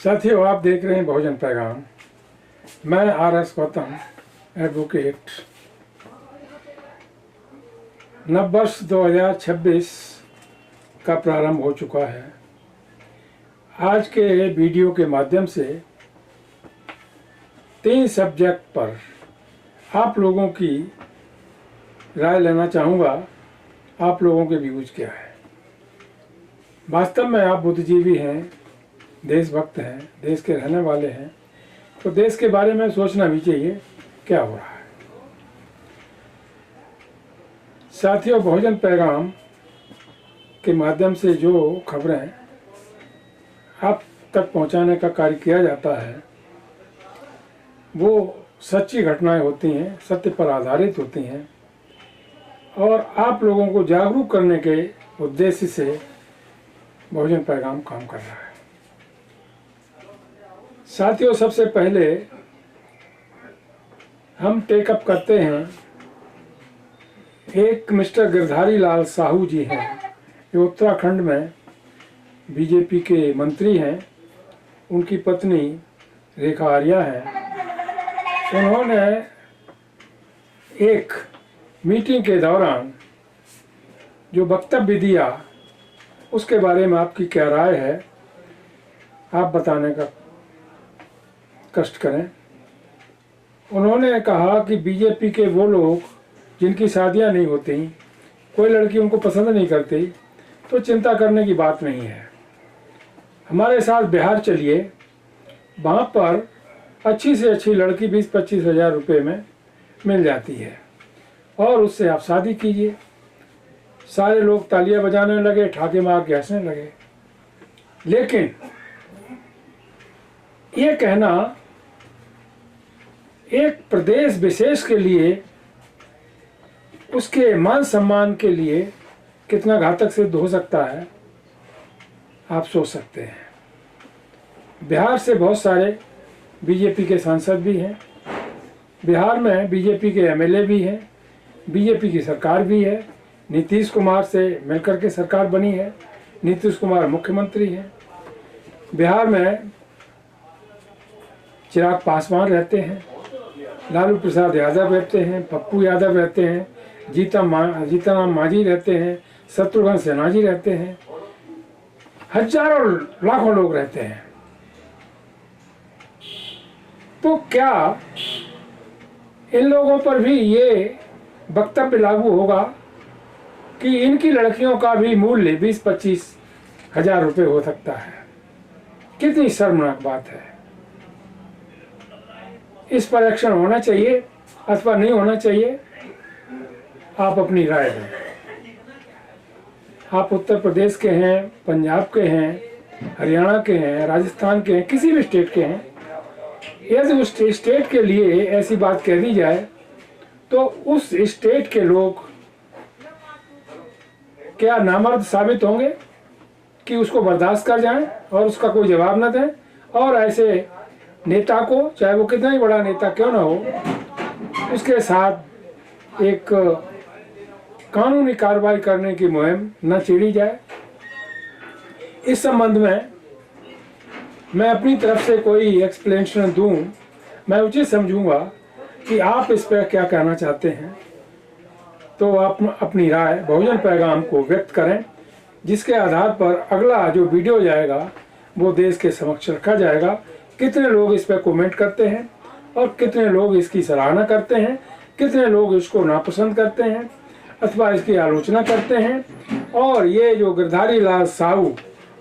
साथियों, आप देख रहे हैं बहुजन पैगाम। मैं RS गौतम, एडवोकेट। नववर्ष 2026 का प्रारंभ हो चुका है। आज के वीडियो के माध्यम से 3 सब्जेक्ट पर आप लोगों की राय लेना चाहूँगा। आप लोगों के व्यूज क्या है? वास्तव में आप बुद्धिजीवी हैं, देशभक्त हैं, देश के रहने वाले हैं, तो देश के बारे में सोचना भी चाहिए क्या हो रहा है। साथियों, बहुजन पैगाम के माध्यम से जो खबरें आप तक पहुंचाने का कार्य किया जाता है वो सच्ची घटनाएं होती हैं, सत्य पर आधारित होती हैं और आप लोगों को जागरूक करने के उद्देश्य से बहुजन पैगाम काम कर रहा है। साथियों, सबसे पहले हम टेकअप करते हैं, एक मिस्टर गिरधारी लाल साहू जी हैं, जो उत्तराखंड में बीजेपी के मंत्री हैं। उनकी पत्नी रेखा आर्या है। उन्होंने एक मीटिंग के दौरान जो वक्तव्य दिया उसके बारे में आपकी क्या राय है, आप बताने का कष्ट करें। उन्होंने कहा कि बीजेपी के वो लोग जिनकी शादियां नहीं होती, कोई लड़की उनको पसंद नहीं करती, तो चिंता करने की बात नहीं है। हमारे साथ बिहार चलिए, वहाँ पर अच्छी से अच्छी लड़की 20-25 हज़ार रुपये में मिल जाती है और उससे आप शादी कीजिए। सारे लोग तालियां बजाने लगे, ठाके मार के हंसने लगे। लेकिन ये कहना एक प्रदेश विशेष के लिए, उसके मान सम्मान के लिए कितना घातक सिद्ध हो सकता है, आप सोच सकते हैं। बिहार से बहुत सारे बीजेपी के सांसद भी हैं, बिहार में बीजेपी के MLA भी हैं, बीजेपी की सरकार भी है। नीतीश कुमार से मिलकर के सरकार बनी है, नीतीश कुमार मुख्यमंत्री हैं। बिहार में चिराग पासवान रहते हैं, लालू प्रसाद यादव रहते हैं, पप्पू यादव रहते हैं, जीतन मांझी रहते हैं, शत्रुघ्न सिन्हा जी रहते हैं, हजारों लाखों लोग रहते हैं। तो क्या इन लोगों पर भी ये वक्तव्य लागू होगा कि इनकी लड़कियों का भी मूल्य 20-25 हज़ार रुपये हो सकता है? कितनी शर्मनाक बात है। इस पर एक्शन होना चाहिए अथवा नहीं होना चाहिए, आप अपनी राय दें। आप उत्तर प्रदेश के हैं, पंजाब के हैं, हरियाणा के हैं, राजस्थान के हैं, किसी भी स्टेट के हैं। यदि उस स्टेट के लिए ऐसी बात कह दी जाए तो उस स्टेट के लोग क्या नामर्द साबित होंगे कि उसको बर्दाश्त कर जाएं और उसका कोई जवाब न दें, और ऐसे नेता को, चाहे वो कितना ही बड़ा नेता क्यों ना हो, उसके साथ एक कानूनी कार्रवाई करने की मुहिम न छेड़ी जाए। इस संबंध में मैं अपनी तरफ से कोई एक्सप्लेनेशन दूं, मैं उचित समझूंगा कि आप इस पर क्या कहना चाहते हैं। तो आप अपनी राय बहुजन पैगाम को व्यक्त करें, जिसके आधार पर अगला जो वीडियो जाएगा वो देश के समक्ष रखा जाएगा। कितने लोग इस पर कमेंट करते हैं और कितने लोग इसकी सराहना करते हैं, कितने लोग इसको नापसंद करते हैं अथवा इसकी आलोचना करते हैं, और ये जो गिरधारी लाल साहू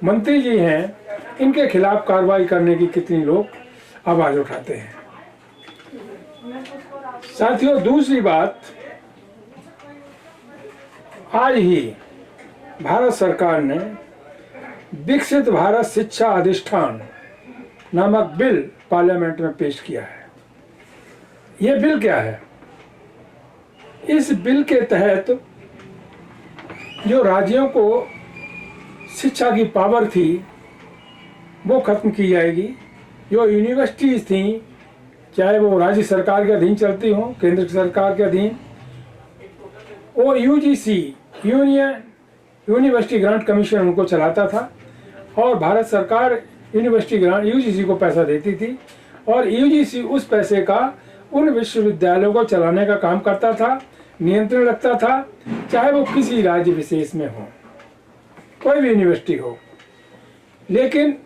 मंत्री जी हैं, इनके खिलाफ कार्रवाई करने की कितनी लोग आवाज उठाते हैं। साथियों, दूसरी बात, आज ही भारत सरकार ने विकसित भारत शिक्षा अधिष्ठान नामक बिल पार्लियामेंट में पेश किया है। यह बिल क्या है? इस बिल के तहत जो राज्यों को शिक्षा की पावर थी वो खत्म की जाएगी। जो यूनिवर्सिटीज थी, चाहे वो राज्य सरकार के अधीन चलती हो, केंद्र सरकार के अधीन, वो UGC यूनिवर्सिटी ग्रांट कमीशन उनको चलाता था और भारत सरकार यूनिवर्सिटी ग्रांट यूजीसी को पैसा देती थी और यूजीसी उस पैसे का उन विश्वविद्यालयों को चलाने का काम करता था, नियंत्रण रखता था, चाहे वो किसी राज्य विशेष में हो, कोई भी यूनिवर्सिटी हो। लेकिन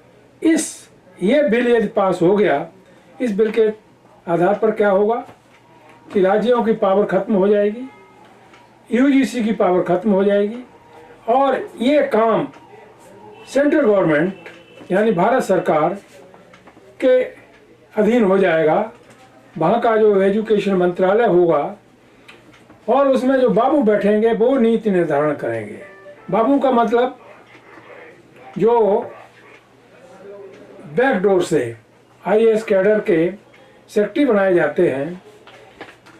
ये बिल यदि पास हो गया, इस बिल के आधार पर क्या होगा कि राज्यों की पावर खत्म हो जाएगी, यूजीसी की पावर खत्म हो जाएगी और ये काम सेंट्रल गवर्नमेंट यानी भारत सरकार के अधीन हो जाएगा। वहाँ का जो एजुकेशन मंत्रालय होगा और उसमें जो बाबू बैठेंगे वो नीति निर्धारण करेंगे। बाबू का मतलब जो बैकडोर से आईएएस कैडर के सेक्रेटरी बनाए जाते हैं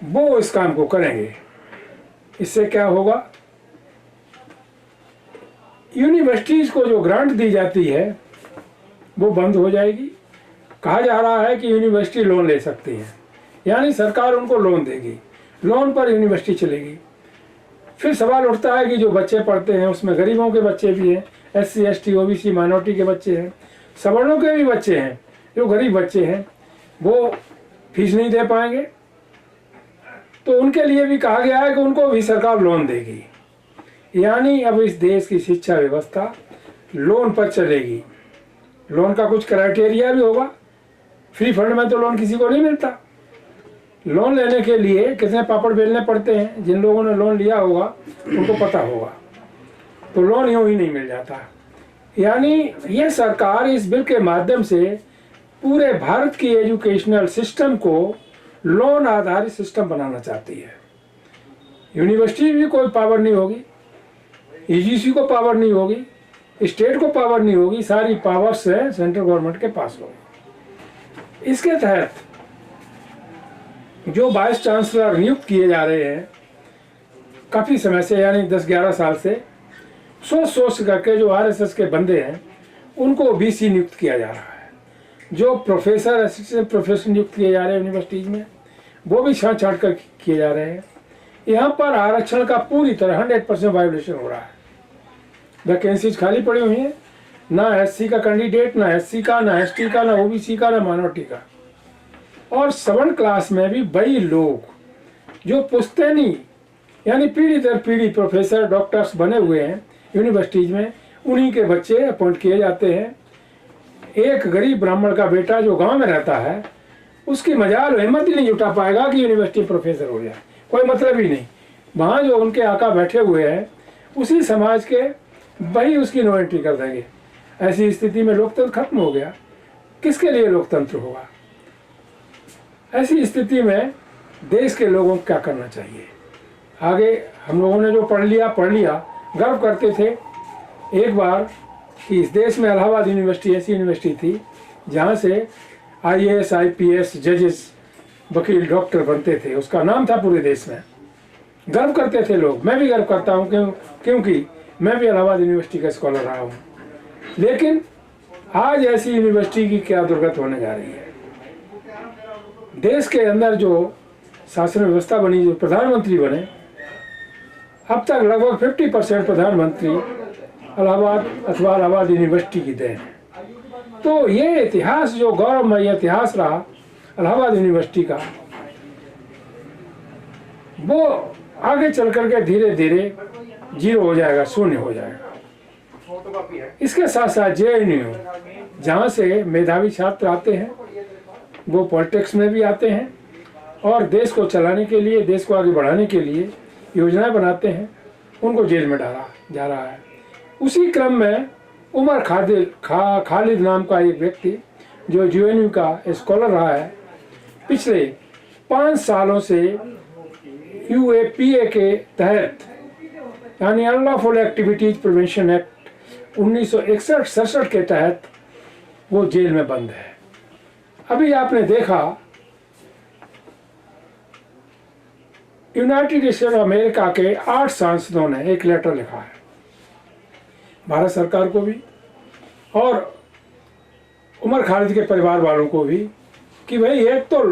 वो इस काम को करेंगे। इससे क्या होगा, यूनिवर्सिटीज को जो ग्रांट दी जाती है वो बंद हो जाएगी। कहा जा रहा है कि यूनिवर्सिटी लोन ले सकती है, यानी सरकार उनको लोन देगी, लोन पर यूनिवर्सिटी चलेगी। फिर सवाल उठता है कि जो बच्चे पढ़ते हैं उसमें गरीबों के बच्चे भी हैं, एससी एसटी ओबीसी माइनॉरिटी के बच्चे हैं, सवर्णों के भी बच्चे हैं। जो गरीब बच्चे हैं वो फीस नहीं दे पाएंगे, तो उनके लिए भी कहा गया है कि उनको भी सरकार लोन देगी। यानी अब इस देश की शिक्षा व्यवस्था लोन पर चलेगी। लोन का कुछ क्राइटेरिया भी होगा, फ्री फंड में तो लोन किसी को नहीं मिलता। लोन लेने के लिए कितने पापड़ बेलने पड़ते हैं, जिन लोगों ने लोन लिया होगा उनको पता होगा। तो लोन यूं ही नहीं मिल जाता। यानी ये सरकार इस बिल के माध्यम से पूरे भारत की एजुकेशनल सिस्टम को लोन आधारित सिस्टम बनाना चाहती है। यूनिवर्सिटी भी कोई पावर नहीं होगी, यूजीसी को पावर नहीं होगी, स्टेट को पावर नहीं होगी, सारी पावर से सेंट्रल गवर्नमेंट के पास होगी। इसके तहत जो वाइस चांसलर नियुक्त किए जा रहे हैं काफ़ी समय से, यानी 10-11 साल से सोच करके जो आरएसएस के बंदे हैं उनको बीसी नियुक्त किया जा रहा है। जो प्रोफेसर असिस्टेंट प्रोफेसर नियुक्त किए जा रहे हैं यूनिवर्सिटीज़ में वो भी छाँट कर किए जा रहे हैं। यहाँ पर आरक्षण का पूरी तरह 100% वायोलेशन हो रहा है। वैकेंसीज खाली पड़ी हुई हैं, ना एससी का कैंडिडेट, ना एससी का, ना एसटी का, ना ओबीसी का, ना माइनॉरिटी का। और 7 क्लास में भी वही लोग जो पुश्तैनी यानी पीढ़ी दर पीढ़ी प्रोफेसर डॉक्टर्स बने हुए हैं यूनिवर्सिटीज में, उन्हीं के बच्चे अपॉइंट किए जाते हैं। एक गरीब ब्राह्मण का बेटा जो गांव में रहता है उसकी मजाल हिम्मत ही नहीं जुटा पाएगा कि यूनिवर्सिटी प्रोफेसर हो जाए, कोई मतलब ही नहीं। वहाँ जो उनके आका बैठे हुए हैं उसी समाज के वही उसकी नो एंट्री कर देंगे। ऐसी स्थिति में लोकतंत्र खत्म हो गया। किसके लिए लोकतंत्र होगा? ऐसी स्थिति में देश के लोगों को क्या करना चाहिए? आगे हम लोगों ने जो पढ़ लिया, गर्व करते थे एक बार कि इस देश में इलाहाबाद यूनिवर्सिटी ऐसी यूनिवर्सिटी थी जहाँ से आईएएस आईपीएस जजेस वकील डॉक्टर बनते थे। उसका नाम था पूरे देश में, गर्व करते थे लोग। मैं भी गर्व करता हूँ क्योंकि मैं भी इलाहाबाद यूनिवर्सिटी का स्कॉलर रहा हूँ। लेकिन आज ऐसी यूनिवर्सिटी की क्या दुर्गत होने जा रही है। देश के अंदर जो शासन व्यवस्था बनी, जो प्रधानमंत्री बने, अब तक लगभग 50% प्रधानमंत्री इलाहाबाद अथवा इलाहाबाद यूनिवर्सिटी की देन है। तो ये इतिहास, जो गौरवमय इतिहास रहा इलाहाबाद यूनिवर्सिटी का, वो आगे चल करके धीरे धीरे जीरो हो जाएगा, शून्य हो जाएगा। इसके साथ साथ जेएनयू जहाँ से मेधावी छात्र आते हैं वो पॉलिटिक्स में भी आते हैं और देश को चलाने के लिए, देश को आगे बढ़ाने के लिए योजनाएं बनाते हैं, उनको जेल में डाला जा रहा है। उसी क्रम में उमर खालिद नाम का एक व्यक्ति जो जेएनयू का स्कॉलर रहा है, पिछले 5 सालों से यूएपीए के तहत यानी अनलॉफुल एक्टिविटीज प्रिवेंशन एक्ट 1961-67 के तहत वो जेल में बंद है। अभी आपने देखा यूनाइटेड स्टेट्स ऑफ अमेरिका के 8 सांसदों ने एक लेटर लिखा है भारत सरकार को भी और उमर खालिद के परिवार वालों को भी कि भाई एक तो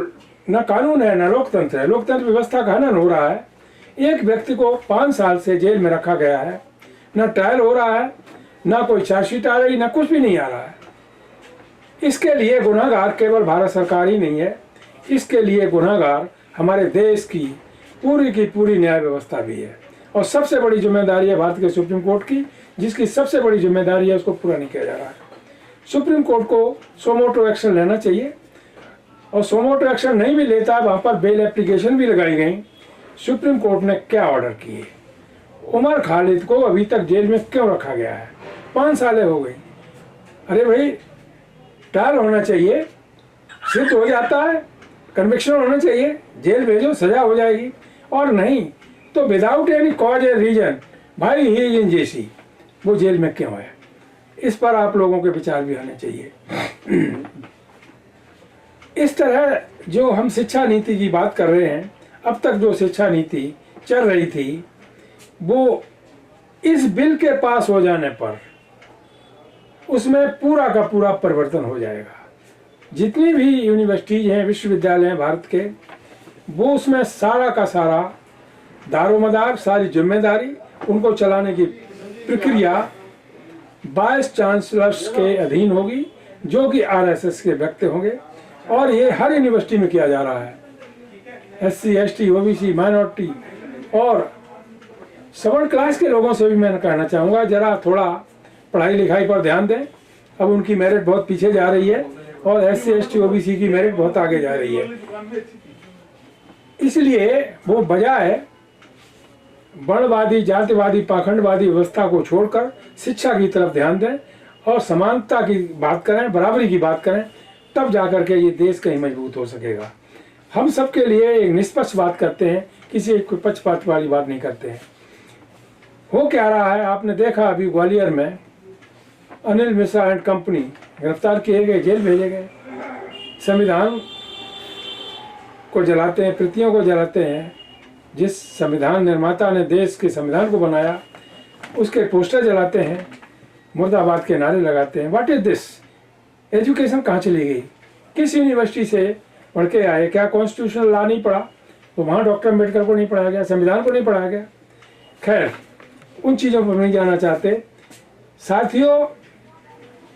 न कानून है न लोकतंत्र है, लोकतंत्र व्यवस्था का हनन हो रहा है। एक व्यक्ति को 5 साल से जेल में रखा गया है, न ट्रायल हो रहा है, न कोई चार्जशीट आ रही, न कुछ भी नहीं आ रहा है। इसके लिए गुनहगार केवल भारत सरकार ही नहीं है, इसके लिए गुनहगार हमारे देश की पूरी न्याय व्यवस्था भी है। और सबसे बड़ी जिम्मेदारी है भारत के सुप्रीम कोर्ट की, जिसकी सबसे बड़ी जिम्मेदारी है उसको पूरा नहीं किया जा रहा है। सुप्रीम कोर्ट को सोमोटो एक्शन लेना चाहिए, और सोमोटो एक्शन नहीं भी लेता, वहाँ पर बेल एप्लीकेशन भी लगाई गई। सुप्रीम कोर्ट ने क्या ऑर्डर किए, उमर खालिद को अभी तक जेल में क्यों रखा गया है? 5 साल हो गई। अरे भाई, ट्रायल होना चाहिए, सिद्ध हो जाता है, कन्विक्शन होना चाहिए, जेल भेजो, सजा हो जाएगी। और नहीं तो without any cause and reason, भाई ही इन जैसी, वो जेल में क्यों है? इस पर आप लोगों के विचार भी आने चाहिए। इस तरह जो हम शिक्षा नीति की बात कर रहे हैं, अब तक जो शिक्षा नीति चल रही थी, वो इस बिल के पास हो जाने पर उसमें पूरा का पूरा परिवर्तन हो जाएगा। जितनी भी यूनिवर्सिटीज हैं, विश्वविद्यालय हैं भारत के, वो उसमें सारा का सारा दारोमदार, सारी जिम्मेदारी, उनको चलाने की प्रक्रिया वाइस चांसलर्स के अधीन होगी, जो कि आरएसएस के व्यक्ति होंगे। और ये हर यूनिवर्सिटी में किया जा रहा है। SC, ST, OBC, माइनॉरिटी और सवर्ण क्लास के लोगों से भी मैं कहना चाहूँगा, जरा थोड़ा पढ़ाई लिखाई पर ध्यान दें। अब उनकी मेरिट बहुत पीछे जा रही है और SC, ST, OBC की मेरिट बहुत आगे जा रही है। इसलिए वो बजाय वर्णवादी, जातिवादी, पाखंडवादी व्यवस्था को छोड़कर शिक्षा की तरफ ध्यान दें और समानता की बात करें, बराबरी की बात करें, तब जाकर के ये देश कहीं मजबूत हो सकेगा। हम सबके लिए एक निष्पक्ष बात करते हैं, किसी एक पक्षपात वाली बात नहीं करते हैं। हो क्या रहा है, आपने देखा अभी ग्वालियर में अनिल मिश्रा एंड कंपनी गिरफ्तार किए गए, जेल भेजे गए। संविधान को जलाते हैं, प्रतियों को जलाते हैं। जिस संविधान निर्माता ने देश के संविधान को बनाया, उसके पोस्टर जलाते हैं, मुर्दाबाद के नारे लगाते हैं। What is this? एजुकेशन कहाँ चली गई? किस यूनिवर्सिटी से पढ़ के आए? क्या कॉन्स्टिट्यूशनल लॉ नहीं पढ़ा? तो वहाँ डॉक्टर अम्बेडकर को नहीं पढ़ाया गया, संविधान को नहीं पढ़ाया गया। खैर, उन चीज़ों पर नहीं जाना चाहते। साथियों,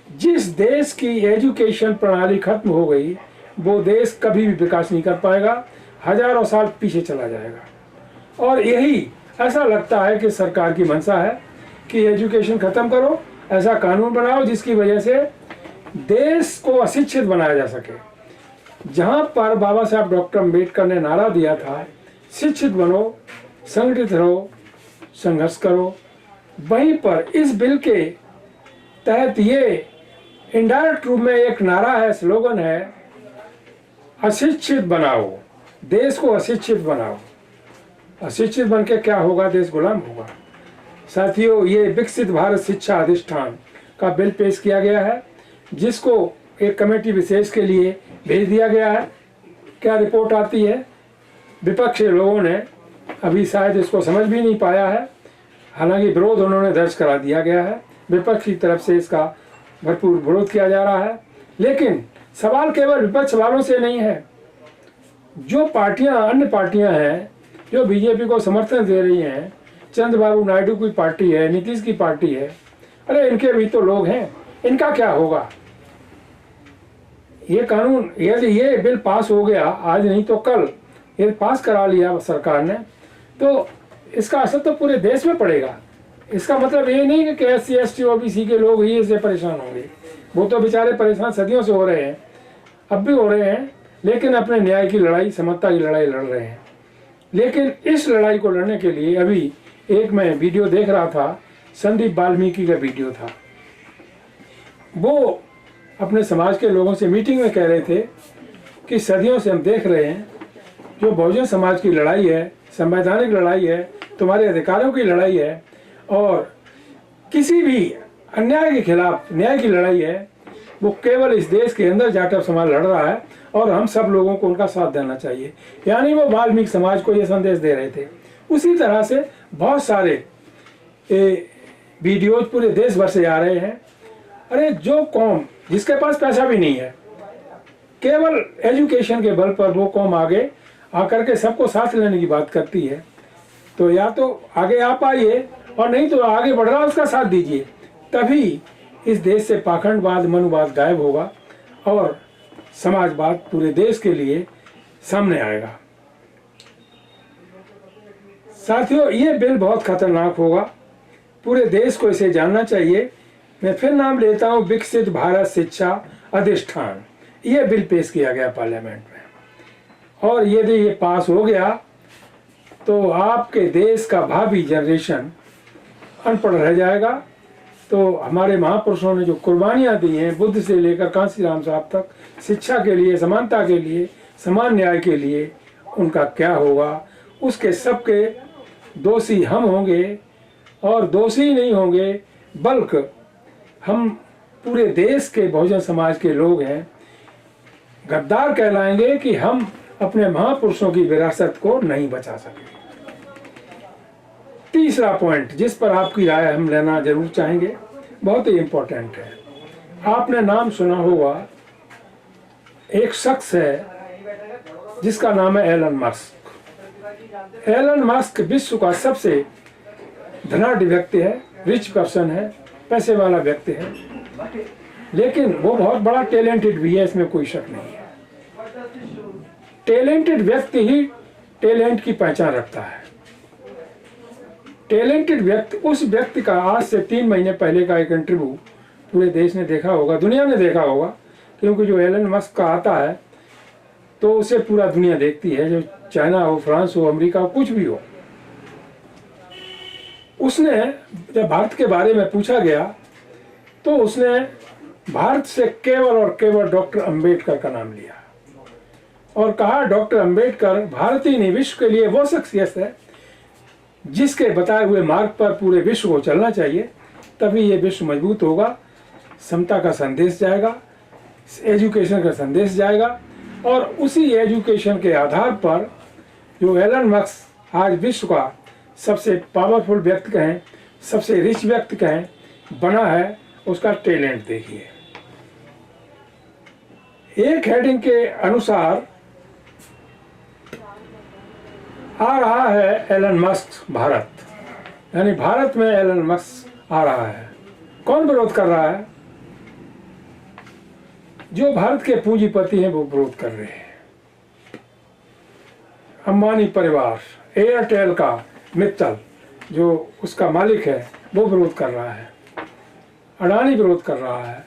जिस देश की एजुकेशन प्रणाली खत्म हो गई, वो देश कभी भी विकास नहीं कर पाएगा, हजारों साल पीछे चला जाएगा। और यही ऐसा लगता है कि सरकार की मंशा है कि एजुकेशन खत्म करो, ऐसा कानून बनाओ जिसकी वजह से देश को अशिक्षित बनाया जा सके। जहाँ पर बाबा साहब डॉक्टर अम्बेडकर ने नारा दिया था, शिक्षित बनो, संगठित रहो, संघर्ष करो, वहीं पर इस बिल के तहत ये इनडायरेक्ट रूप में एक नारा है, स्लोगन है, अशिक्षित बनाओ, देश को अशिक्षित बनाओ। अशिक्षित बन के क्या होगा? देश गुलाम होगा। साथियों, ये विकसित भारत शिक्षा अधिष्ठान का बिल पेश किया गया है, जिसको एक कमेटी विशेष के लिए भेज दिया गया है। क्या रिपोर्ट आती है? विपक्ष के लोगों ने अभी शायद इसको समझ भी नहीं पाया है, हालांकि विरोध उन्होंने दर्ज करा दिया गया है। विपक्ष की तरफ से इसका भरपूर विरोध किया जा रहा है। लेकिन सवाल केवल विपक्ष वालों से नहीं है। जो पार्टियां, अन्य पार्टियां हैं जो बीजेपी को समर्थन दे रही हैं, चंद्रबाबू नायडू की पार्टी है, नीतीश की पार्टी है, अरे इनके भी तो लोग हैं, इनका क्या होगा? ये कानून, यदि ये बिल पास हो गया, आज नहीं तो कल ये पास करा लिया सरकार ने, तो इसका असर तो पूरे देश में पड़ेगा। इसका मतलब ये नहीं कि SC, ST, OBC के लोग ही इससे परेशान होंगे। वो तो बेचारे परेशान सदियों से हो रहे हैं, अब भी हो रहे हैं, लेकिन अपने न्याय की लड़ाई, समता की लड़ाई लड़ रहे हैं। लेकिन इस लड़ाई को लड़ने के लिए अभी एक मैं वीडियो देख रहा था, संदीप वाल्मीकि का वीडियो था। वो अपने समाज के लोगों से मीटिंग में कह रहे थे कि सदियों से हम देख रहे हैं, जो बहुजन समाज की लड़ाई है, संवैधानिक लड़ाई है, तुम्हारे अधिकारों की लड़ाई है, और किसी भी अन्याय के खिलाफ न्याय की लड़ाई है, वो केवल इस देश के अंदर जाटव समाज लड़ रहा है और हम सब लोगों को उनका साथ देना चाहिए। यानी वो वाल्मीकि समाज को ये संदेश दे रहे थे। उसी तरह से बहुत सारे वीडियोज पूरे देश भर से आ रहे हैं। अरे जो कौम जिसके पास पैसा भी नहीं है, केवल एजुकेशन के बल पर वो कौम आगे आकर के सबको साथ लेने की बात करती है, तो या तो आगे आप आइए और नहीं तो आगे बढ़ रहा उसका साथ दीजिए। तभी इस देश से पाखंडवाद, मनुवाद गायब होगा और समाजवाद पूरे देश के लिए सामने आएगा। साथियों, ये बिल बहुत खतरनाक होगा, पूरे देश को इसे जानना चाहिए। मैं फिर नाम लेता हूँ, विकसित भारत शिक्षा अधिष्ठान। ये बिल पेश किया गया पार्लियामेंट में, और यदि ये पास हो गया तो आपके देश का भावी जनरेशन अनपढ़ रह जाएगा। तो हमारे महापुरुषों ने जो कुर्बानियाँ दी हैं, बुद्ध से लेकर कांसीराम साहब तक, शिक्षा के लिए, समानता के लिए, समान न्याय के लिए, उनका क्या होगा? उसके सबके दोषी हम होंगे, और दोषी नहीं होंगे बल्कि हम पूरे देश के बहुजन समाज के लोग हैं, गद्दार कहलाएंगे कि हम अपने महापुरुषों की विरासत को नहीं बचा सके। तीसरा पॉइंट जिस पर आपकी राय हम लेना जरूर चाहेंगे, बहुत ही इंपॉर्टेंट है। आपने नाम सुना होगा, एक शख्स है जिसका नाम है एलन मस्क। एलन मस्क विश्व का सबसे धनाढ्य व्यक्ति है, रिच पर्सन है, पैसे वाला व्यक्ति है, लेकिन वो बहुत बड़ा टैलेंटेड भी है, इसमें कोई शक नहीं है। टैलेंटेड व्यक्ति ही टैलेंट की पहचान रखता है। टैलेंटेड व्यक्ति, उस व्यक्ति का आज से 3 महीने पहले का एक इंटरव्यू पूरे देश ने देखा होगा, दुनिया ने देखा होगा, क्योंकि जो एलन मस्क का आता है तो उसे पूरा दुनिया देखती है, जो चाइना हो, फ्रांस हो, अमेरिका हो, कुछ भी हो। उसने जब भारत के बारे में पूछा गया तो उसने भारत से केवल और केवल डॉक्टर अंबेडकर का नाम लिया और कहा, डॉक्टर अंबेडकर भारत ही नहीं, विश्व के लिए वो शख्सियत है जिसके बताए हुए मार्ग पर पूरे विश्व को चलना चाहिए, तभी ये विश्व मजबूत होगा, समता का संदेश जाएगा, एजुकेशन का संदेश जाएगा। और उसी एजुकेशन के आधार पर जो एलन मस्क आज विश्व का सबसे पावरफुल व्यक्ति कहें, सबसे रिच व्यक्ति कहें, बना है, उसका टैलेंट देखिए। एक हेडिंग के अनुसार आ रहा है एलन मस्क भारत, यानी भारत में एलन मस्क आ रहा है। कौन विरोध कर रहा है? जो भारत के पूंजीपति हैं वो विरोध कर रहे हैं। अंबानी परिवार, एयरटेल का मित्तल जो उसका मालिक है वो विरोध कर रहा है, अडानी विरोध कर रहा है,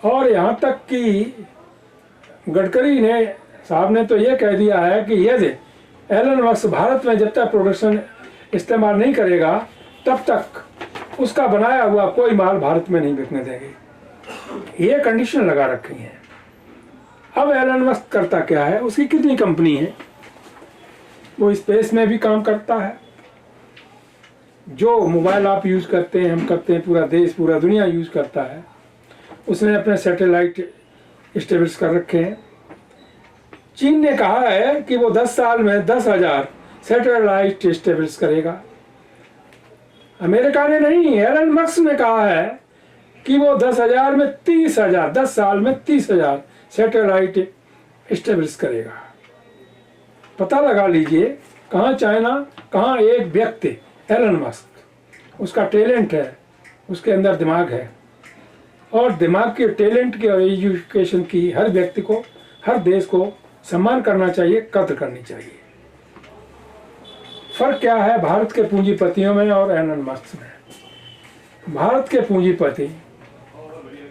और यहाँ तक कि गडकरी ने साहब ने तो ये कह दिया है कि यदि एलन मस्क भारत में जब तक प्रोडक्शन इस्तेमाल नहीं करेगा तब तक उसका बनाया हुआ कोई माल भारत में नहीं बिकने देंगे। ये कंडीशन लगा रखी है। अब एलन मस्क करता क्या है? उसकी कितनी कंपनी है? वो स्पेस में भी काम करता है, जो मोबाइल आप यूज करते हैं, हम करते हैं, पूरा देश पूरा दुनिया यूज करता है। उसने अपने सैटेलाइट स्टेब्लिश कर रखे हैं। चीन ने कहा है कि वो 10 साल में 10,000 सैटेलाइट स्टेब्लिश करेगा। अमेरिका ने नहीं, एलन मस्क ने कहा है कि वो 10,000 में 30,000, 10 साल में 30,000 सैटेलाइट स्टेब्लिश करेगा। पता लगा लीजिए, कहाँ चाइना, कहाँ एक व्यक्ति एलन मस्क, उसका टैलेंट है, उसके अंदर दिमाग है, और दिमाग के टैलेंट की और एजुकेशन की हर व्यक्ति को, हर देश को सम्मान करना चाहिए, कद्र करनी चाहिए। फर्क क्या है भारत के पूंजीपतियों में और एलन मस्क में? भारत के पूंजीपति,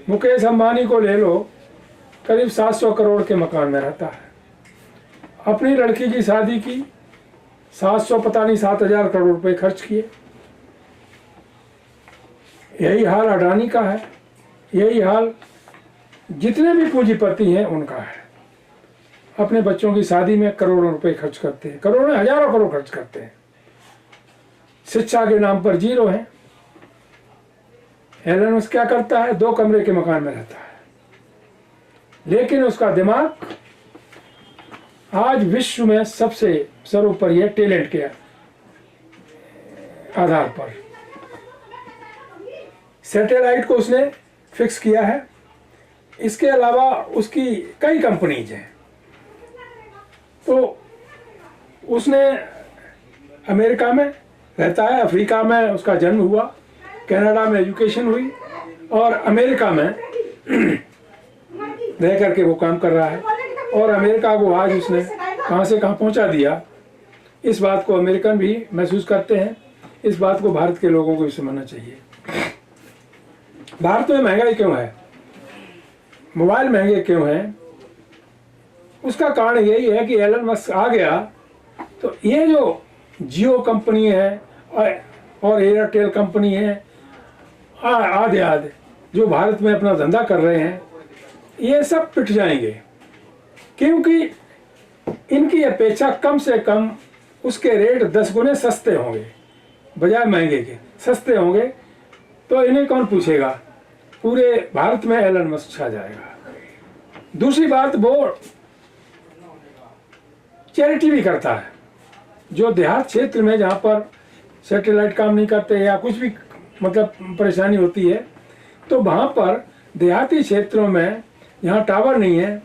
मुकेश अंबानी को ले लो, करीब 700 करोड़ के मकान में रहता है। अपनी लड़की की शादी की, 700 पता नहीं 7,000 करोड़ रुपए खर्च किए। यही हाल अडानी का है, यही हाल जितने भी पूंजीपति हैं उनका है। अपने बच्चों की शादी में करोड़ों रुपए खर्च करते हैं, करोड़ों हजारों करोड़ खर्च करते हैं। शिक्षा के नाम पर जीरो है। एलन मस्क क्या करता है? 2 कमरे के मकान में रहता है, लेकिन उसका दिमाग आज विश्व में सबसे सर्वोपरि है टैलेंट के आधार पर। सैटेलाइट को उसने फिक्स किया है। इसके अलावा उसकी कई कंपनीज हैं। तो उसने अमेरिका में रहता है, अफ्रीका में उसका जन्म हुआ, कनाडा में एजुकेशन हुई, और अमेरिका में रह करके वो काम कर रहा है, और अमेरिका को आज उसने कहाँ से कहाँ पहुँचा दिया। इस बात को अमेरिकन भी महसूस करते हैं, इस बात को भारत के लोगों को भी समझना चाहिए। भारत में महंगाई क्यों है, मोबाइल महंगे क्यों हैं, उसका कारण यही है कि एलन मस्क आ गया तो ये जो जियो कंपनी है और एयरटेल कंपनी है आदि जो भारत में अपना धंधा कर रहे हैं, ये सब पिट जाएंगे, क्योंकि इनकी अपेक्षा कम से कम उसके रेट 10 गुने सस्ते होंगे, बजाय महंगे के सस्ते होंगे। तो इन्हें कौन पूछेगा, पूरे भारत में एलन मस्क छा जाएगा। दूसरी बात, वो चैरिटी भी करता है। जो देहात क्षेत्र में जहाँ पर सैटेलाइट काम नहीं करते या कुछ भी मतलब परेशानी होती है, तो वहाँ पर देहाती क्षेत्रों में जहाँ टावर नहीं है,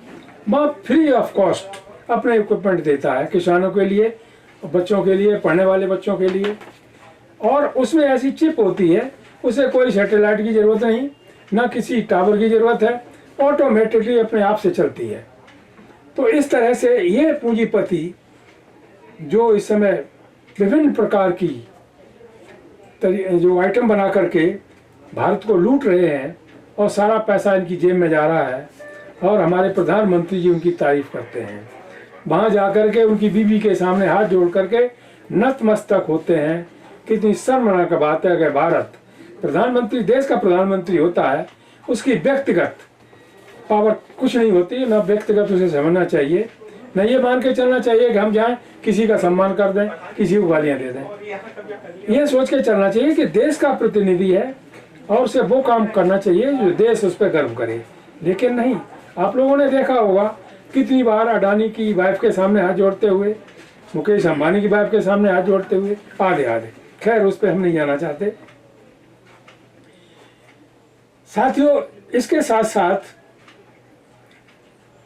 वहाँ फ्री ऑफ कॉस्ट अपने इक्विपमेंट देता है किसानों के लिए, बच्चों के लिए, पढ़ने वाले बच्चों के लिए। और उसमें ऐसी चिप होती है, उसे कोई सैटेलाइट की ज़रूरत नहीं, ना किसी टावर की ज़रूरत है, ऑटोमेटिकली अपने आप से चलती है। तो इस तरह से ये पूंजीपति जो इस समय विभिन्न प्रकार की जो आइटम बना करके भारत को लूट रहे हैं और सारा पैसा इनकी जेब में जा रहा है, और हमारे प्रधानमंत्री जी उनकी तारीफ करते हैं, वहाँ जा कर के उनकी बीवी के सामने हाथ जोड़ करके नतमस्तक होते हैं। कितनी शर्मनाक बात है कि भारत प्रधानमंत्री, देश का प्रधानमंत्री होता है, उसकी व्यक्तिगत पावर कुछ नहीं होती, ना व्यक्तिगत उसे समझना चाहिए, न ये मान के चलना चाहिए कि हम जाएं किसी का सम्मान कर दें, किसी को गालियां दे दें। ये सोच के चलना चाहिए कि देश का प्रतिनिधि है और उसे वो काम करना चाहिए जो देश उस पर गर्व करे। लेकिन नहीं, आप लोगों ने देखा होगा कितनी बार अडानी की वाइफ के सामने हाथ जोड़ते हुए, मुकेश अंबानी की वाइफ के सामने हाथ जोड़ते हुए, आधे। खैर, उस पर हम नहीं जाना चाहते। साथियों, इसके साथ साथ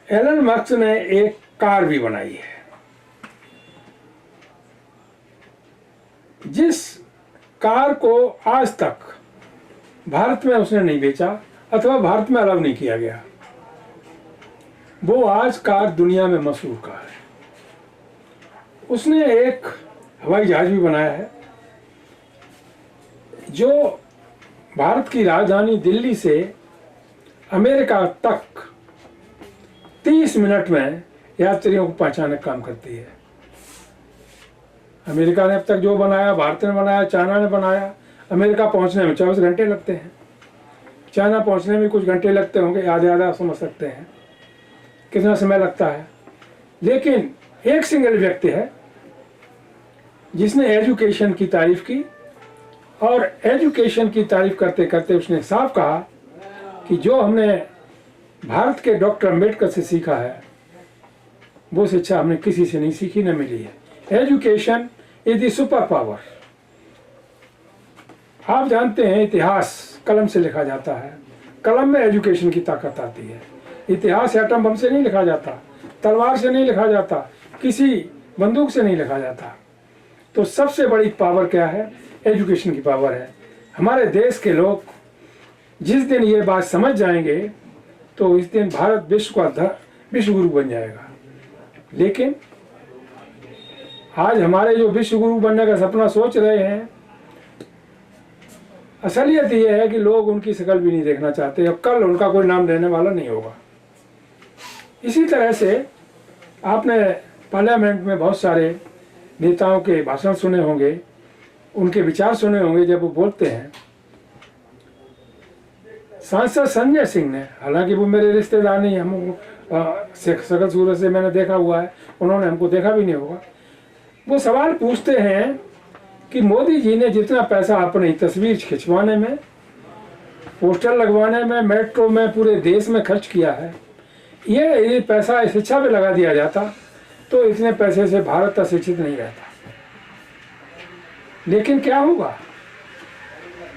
एलन मस्क ने एक कार भी बनाई है, जिस कार को आज तक भारत में उसने नहीं बेचा अथवा भारत में अलाउ नहीं किया गया। वो आज कार दुनिया में मशहूर कार है। उसने एक हवाई जहाज भी बनाया है जो भारत की राजधानी दिल्ली से अमेरिका तक 30 मिनट में यात्रियों को पहुंचाने का काम करती है। अमेरिका ने अब तक जो बनाया, भारत ने बनाया, चाइना ने बनाया, अमेरिका पहुंचने में 24 घंटे लगते हैं, चाइना पहुंचने में कुछ घंटे लगते होंगे, आधा समझ सकते हैं कितना समय लगता है। लेकिन एक सिंगल व्यक्ति है जिसने एजुकेशन की तारीफ की, और एजुकेशन की तारीफ करते करते उसने साफ कहा कि जो हमने भारत के डॉक्टर अम्बेडकर से सीखा है, वो शिक्षा हमने किसी से नहीं सीखी, न मिली है। Education is the super power. आप जानते हैं, इतिहास कलम से लिखा जाता है, कलम में एजुकेशन की ताकत आती है। इतिहास एटम बम से नहीं लिखा जाता, तलवार से नहीं लिखा जाता, किसी बंदूक से नहीं लिखा जाता। तो सबसे बड़ी पावर क्या है? एजुकेशन की पावर है। हमारे देश के लोग जिस दिन ये बात समझ जाएंगे तो इस दिन भारत विश्व का विश्व गुरु बन जाएगा। लेकिन आज हमारे जो विश्व गुरु बनने का सपना सोच रहे हैं, असलियत ये है कि लोग उनकी शक्ल भी नहीं देखना चाहते और कल उनका कोई नाम लेने वाला नहीं होगा। इसी तरह से आपने पार्लियामेंट में बहुत सारे नेताओं के भाषण सुने होंगे, उनके विचार सुने होंगे जब वो बोलते हैं। सांसद संजय सिंह ने, हालांकि वो मेरे रिश्तेदार नहीं, हम शकल सूरत से मैंने देखा हुआ है, उन्होंने हमको देखा भी नहीं होगा, वो सवाल पूछते हैं कि मोदी जी ने जितना पैसा अपनी तस्वीर खिंचवाने में, पोस्टर लगवाने में, मेट्रो में, पूरे देश में खर्च किया है, ये पैसा शिक्षा पे लगा दिया जाता तो इतने पैसे से भारत अशिक्षित नहीं रहता। लेकिन क्या होगा,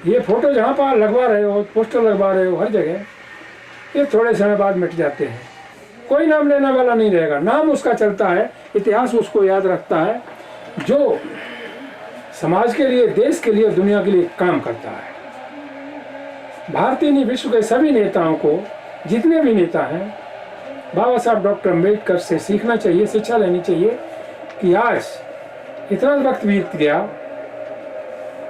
ये फोटो जहाँ पर लगवा रहे हो, पोस्टर लगवा रहे हो हर जगह, ये थोड़े समय बाद मिट जाते हैं, कोई नाम लेने वाला नहीं रहेगा। नाम उसका चलता है, इतिहास उसको याद रखता है जो समाज के लिए, देश के लिए, दुनिया के लिए काम करता है। भारतीय नहीं, विश्व के सभी नेताओं को, जितने भी नेता हैं, बाबा साहब डॉक्टर अम्बेडकर से सीखना चाहिए, शिक्षा लेनी चाहिए कि आज इतना वक्त बीत गया,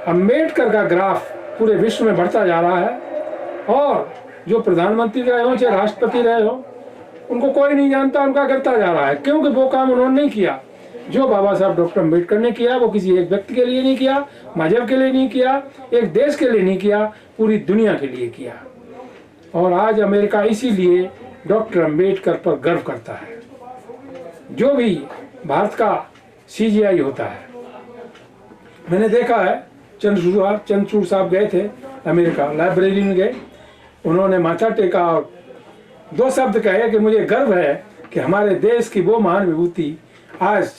अम्बेडकर का ग्राफ पूरे विश्व में बढ़ता जा रहा है और जो प्रधानमंत्री रहे हो चाहे राष्ट्रपति रहे हो, उनको कोई नहीं जानता, उनका गिरता जा रहा है, क्योंकि वो काम उन्होंने नहीं किया जो बाबा साहब डॉक्टर अम्बेडकर ने किया। वो किसी एक व्यक्ति के लिए नहीं किया, मजहब के लिए नहीं किया, एक देश के लिए नहीं किया, पूरी दुनिया के लिए किया। और आज अमेरिका इसीलिए डॉक्टर अम्बेडकर पर गर्व करता है। जो भी भारत का CGI होता है, मैंने देखा है, चंद्रचूड़ साहब गए थे अमेरिका, लाइब्रेरी में गए, उन्होंने माथा टेका और 2 शब्द कहे कि मुझे गर्व है कि हमारे देश की वो महान विभूति आज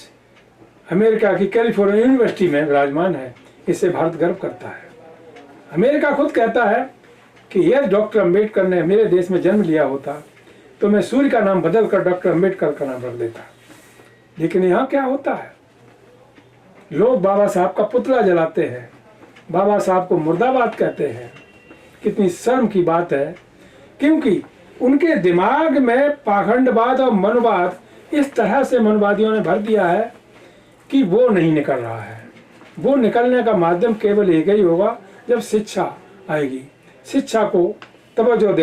अमेरिका की कैलिफोर्निया यूनिवर्सिटी में विराजमान है, इससे भारत गर्व करता है। अमेरिका खुद कहता है कि यदि डॉक्टर अम्बेडकर ने मेरे देश में जन्म लिया होता तो मैं सूर्य का नाम बदलकर डॉक्टर अम्बेडकर का नाम रख देता। लेकिन यहाँ क्या होता है, लोग बाबा साहब का पुतला जलाते हैं, बाबा साहब को मुर्दाबाद कहते हैं। कितनी शर्म की बात है, क्योंकि उनके दिमाग में पाखंडवाद और मनवाद इस तरह से मनवादियों ने भर दिया है कि वो नहीं निकल रहा है। वो निकलने का माध्यम केवल एक ही होगा, जब शिक्षा आएगी। शिक्षा को तवज्जो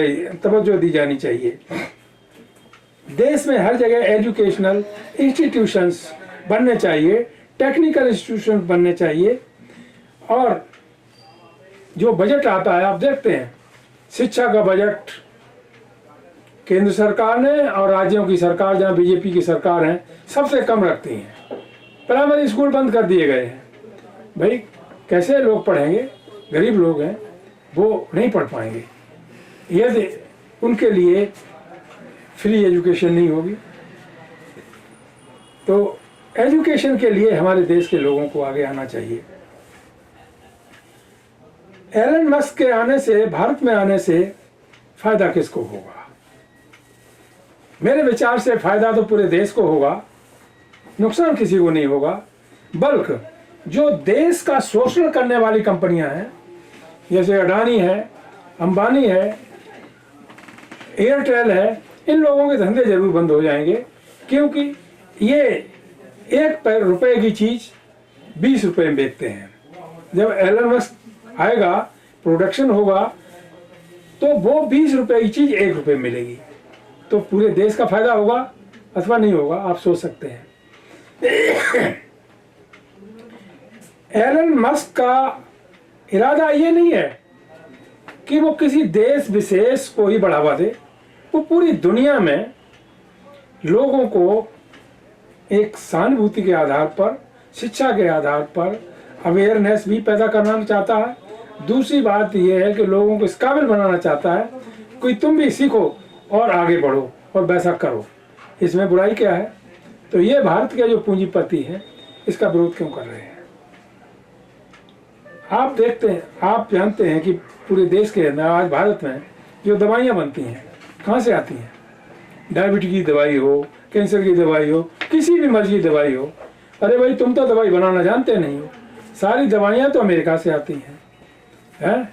दी जानी चाहिए। देश में हर जगह एजुकेशनल इंस्टीट्यूशंस बनने चाहिए, टेक्निकल इंस्टीट्यूशन बनने चाहिए। और जो बजट आता है, आप देखते हैं शिक्षा का बजट केंद्र सरकार ने और राज्यों की सरकार, जहाँ बीजेपी की सरकार है, सबसे कम रखती हैं। प्राइमरी स्कूल बंद कर दिए गए हैं। भाई कैसे लोग पढ़ेंगे, गरीब लोग हैं, वो नहीं पढ़ पाएंगे यदि उनके लिए फ्री एजुकेशन नहीं होगी। तो एजुकेशन के लिए हमारे देश के लोगों को आगे आना चाहिए। एलन मस्क के आने से, भारत में आने से फायदा किसको होगा? मेरे विचार से फायदा तो पूरे देश को होगा, नुकसान किसी को नहीं होगा। बल्कि जो देश का शोषण करने वाली कंपनियां हैं, जैसे अडानी है, अंबानी है, एयरटेल है, इन लोगों के धंधे जरूर बंद हो जाएंगे, क्योंकि ये 1 रुपए की चीज 20 रुपए में बेचते हैं। जब एलन मस्क आएगा, प्रोडक्शन होगा, तो वो 20 रुपए की चीज 1 रुपए में मिलेगी। तो पूरे देश का फायदा होगा अथवा नहीं होगा, आप सोच सकते हैं। एलन मस्क का इरादा ये नहीं है कि वो किसी देश विशेष को ही बढ़ावा दे, वो पूरी दुनिया में लोगों को एक सहानुभूति के आधार पर, शिक्षा के आधार पर अवेयरनेस भी पैदा करना चाहता है। दूसरी बात यह है कि लोगों को इस काबिल बनाना चाहता है कि तुम भी सीखो और आगे बढ़ो और वैसा करो। इसमें बुराई क्या है? तो ये भारत के जो पूंजीपति हैं, इसका विरोध क्यों कर रहे हैं? आप देखते हैं, आप जानते हैं कि पूरे देश के अंदर आज भारत में जो दवाइयाँ बनती हैं, कहाँ से आती हैं? डायबिटीज की दवाई हो, कैंसर की दवाई हो, किसी भी मर्ज की दवाई हो। अरे भाई, तुम तो दवाई बनाना जानते नहीं हो। सारी दवाइयाँ तो अमेरिका से आती हैं,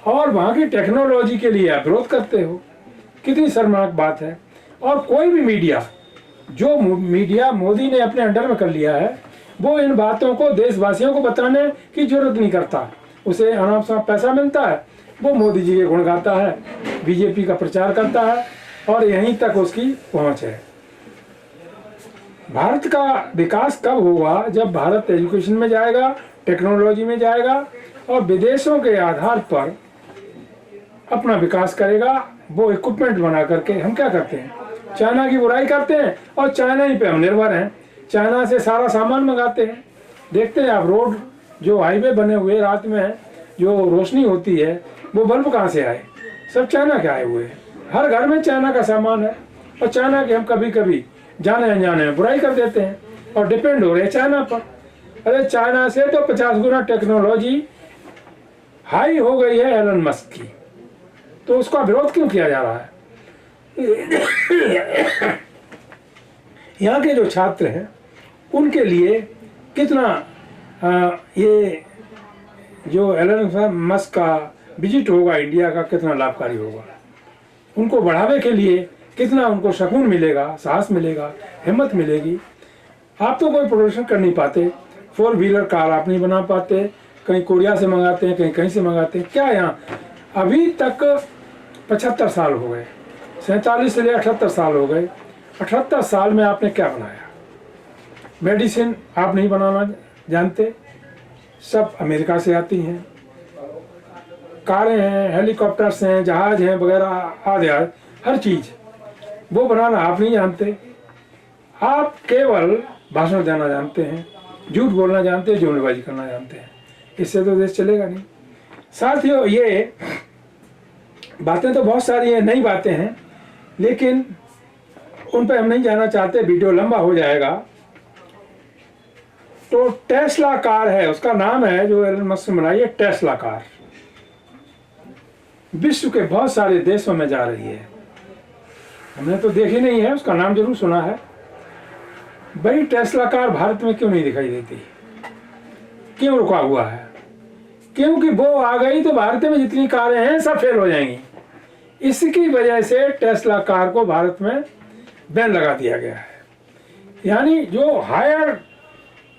और वहाँ की टेक्नोलॉजी के लिए आप विरोध करते हो। कितनी शर्मनाक बात है। और कोई भी मीडिया, जो मीडिया मोदी ने अपने अंडर में कर लिया है, वो इन बातों को देशवासियों को बताने की जरूरत नहीं करता। उसे आराम से पैसा मिलता है, वो मोदी जी के गुण गाता है, बीजेपी का प्रचार करता है, और यहीं तक उसकी पहुंच है। भारत का विकास कब होगा? जब भारत एजुकेशन में जाएगा, टेक्नोलॉजी में जाएगा और विदेशों के आधार पर अपना विकास करेगा। वो इक्विपमेंट बना करके, हम क्या करते हैं, चाइना की बुराई करते हैं और चाइना ही पे हम निर्भर हैं। चाइना से सारा सामान मंगाते हैं। देखते हैं आप, रोड जो हाईवे बने हुए, रात में जो रोशनी होती है, वो बल्ब कहाँ से आए? सब चाइना के आए हुए हैं। हर घर में चाइना का सामान है, और चाइना के हम कभी कभी जाने अनजाने में बुराई कर देते हैं और डिपेंड हो रहे हैं चाइना पर। अरे चाइना से तो 50 गुना टेक्नोलॉजी हाई हो गई है एलन मस्क की, तो उसका विरोध क्यों किया जा रहा है? यहाँ के जो छात्र हैं, उनके लिए कितना ये जो एलन मस्क का विजिट होगा इंडिया का, कितना लाभकारी होगा। उनको बढ़ावे के लिए कितना उनको सुकून मिलेगा, साहस मिलेगा, हिम्मत मिलेगी। आप तो कोई प्रोडक्शन कर नहीं पाते, 4 व्हीलर कार आप नहीं बना पाते, कहीं कोरिया से मंगाते हैं, कहीं कहीं से मंगाते हैं। क्या यहाँ अभी तक 75 साल हो गए, 47 से ले 78 साल हो गए। 78 साल में आपने क्या बनाया? मेडिसिन आप नहीं बनाना जानते, सब अमेरिका से आती हैं। कारें हैं, हेलीकॉप्टर्स हैं, जहाज हैं वगैरह आदि हर चीज़ वो बनाना आप नहीं जानते। आप केवल भाषण देना जानते हैं, झूठ बोलना जानते हैं, जुमलेबाजी करना जानते हैं। इससे तो देश चलेगा नहीं। साथियों, ये बातें तो बहुत सारी हैं, नई बातें हैं, लेकिन उन पर हम नहीं जाना चाहते, वीडियो लंबा हो जाएगा। तो टेस्ला कार है, उसका नाम है जो एलन मस्क ने बनाई है, टेस्ला कार। विश्व के बहुत सारे देशों में जा रही है। हमने तो देखी नहीं है, उसका नाम जरूर सुना है। भाई टेस्ला कार भारत में क्यों नहीं दिखाई देती? क्यों रुका हुआ है? क्योंकि वो आ गई तो भारत में जितनी कारें हैं सब फेल हो जाएंगी। इसकी वजह से टेस्ला कार को भारत में बैन लगा दिया गया है। यानी जो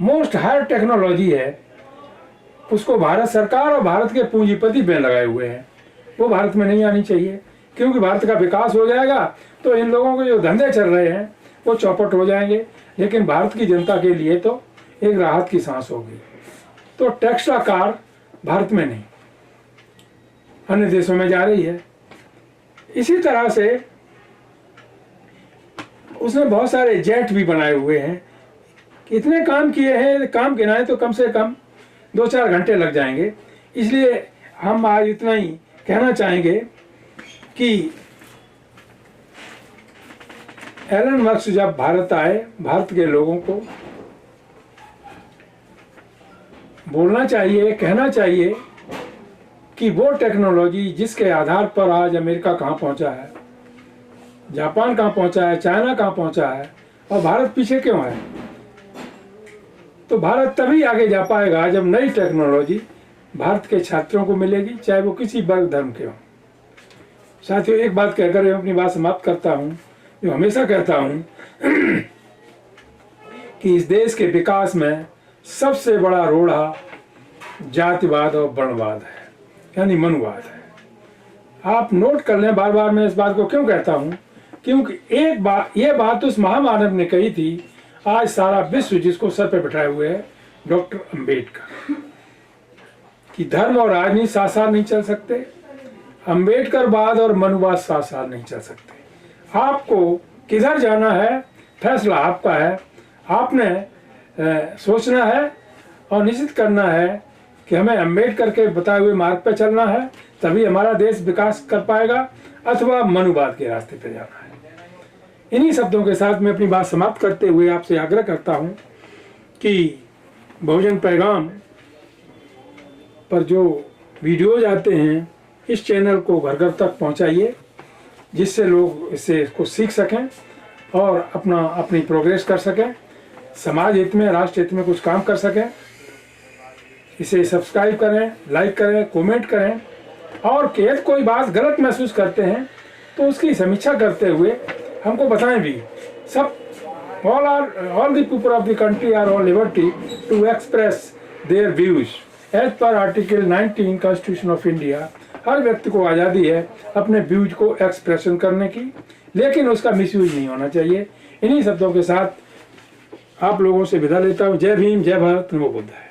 मोस्ट हायर टेक्नोलॉजी है उसको भारत सरकार और भारत के पूंजीपति बैन लगाए हुए हैं। वो भारत में नहीं आनी चाहिए, क्योंकि भारत का विकास हो जाएगा तो इन लोगों के जो धंधे चल रहे हैं वो चौपट हो जाएंगे, लेकिन भारत की जनता के लिए तो एक राहत की सांस होगी। तो टेस्ला कार भारत में नहीं, अन्य देशों में जा रही है। इसी तरह से उसने बहुत सारे जेट भी बनाए हुए हैं। इतने काम किए हैं, काम गिनाए तो कम से कम 2-4 घंटे लग जाएंगे। इसलिए हम आज इतना ही कहना चाहेंगे कि एलन मस्क जब भारत आए, भारत के लोगों को बोलना चाहिए, कहना चाहिए कि वो टेक्नोलॉजी जिसके आधार पर आज अमेरिका कहाँ पहुंचा है, जापान कहाँ पहुंचा है, चाइना कहाँ पहुंचा है, और भारत पीछे क्यों है। तो भारत तभी आगे जा पाएगा जब नई टेक्नोलॉजी भारत के छात्रों को मिलेगी, चाहे वो किसी वर्ग धर्म के हो। साथियों, एक बात कहकर मैं अपनी बात समाप्त करता हूँ, जो हमेशा कहता हूँ कि इस देश के विकास में सबसे बड़ा रोड़ा जातिवाद और वर्णवाद है, यानी मनुवाद है। आप नोट कर लें, बार बार मैं इस बात को क्यों कहता हूँ, क्योंकि ये बात उस महामानव ने कही थी, आज सारा विश्व जिसको सर पे बिठाए हुए है, डॉक्टर अंबेडकर, कि धर्म और राजनीति साथ साथ नहीं चल सकते, अंबेडकरवाद और मनुवाद साथ साथ नहीं चल सकते। आपको किधर जाना है फैसला आपका है। आपने सोचना है और निश्चित करना है कि हमें अंबेडकर के बताए हुए मार्ग पर चलना है, तभी हमारा देश विकास कर पाएगा, अथवा मनुवाद के रास्ते पर जाना है। इन्हीं शब्दों के साथ मैं अपनी बात समाप्त करते हुए आपसे आग्रह करता हूं कि बहुजन पैगाम पर जो वीडियोज आते हैं इस चैनल को घर घर तक पहुंचाइए, जिससे लोग इसको सीख सकें और अपनी प्रोग्रेस कर सकें, समाज हित में, राष्ट्र हित में कुछ काम कर सकें। इसे सब्सक्राइब करें, लाइक करें, कमेंट करें, और यदि कोई बात गलत महसूस करते हैं तो उसकी समीक्षा करते हुए हमको बताएं भी। सब all the people of the country are on liberty to express their views as per Article 19 Constitution of India। हर व्यक्ति को आज़ादी है अपने व्यूज को एक्सप्रेशन करने की, लेकिन उसका मिसयूज नहीं होना चाहिए। इन्हीं शब्दों के साथ आप लोगों से विदा लेता हूँ। जय भीम, जय भारत, नमो बुद्धाय।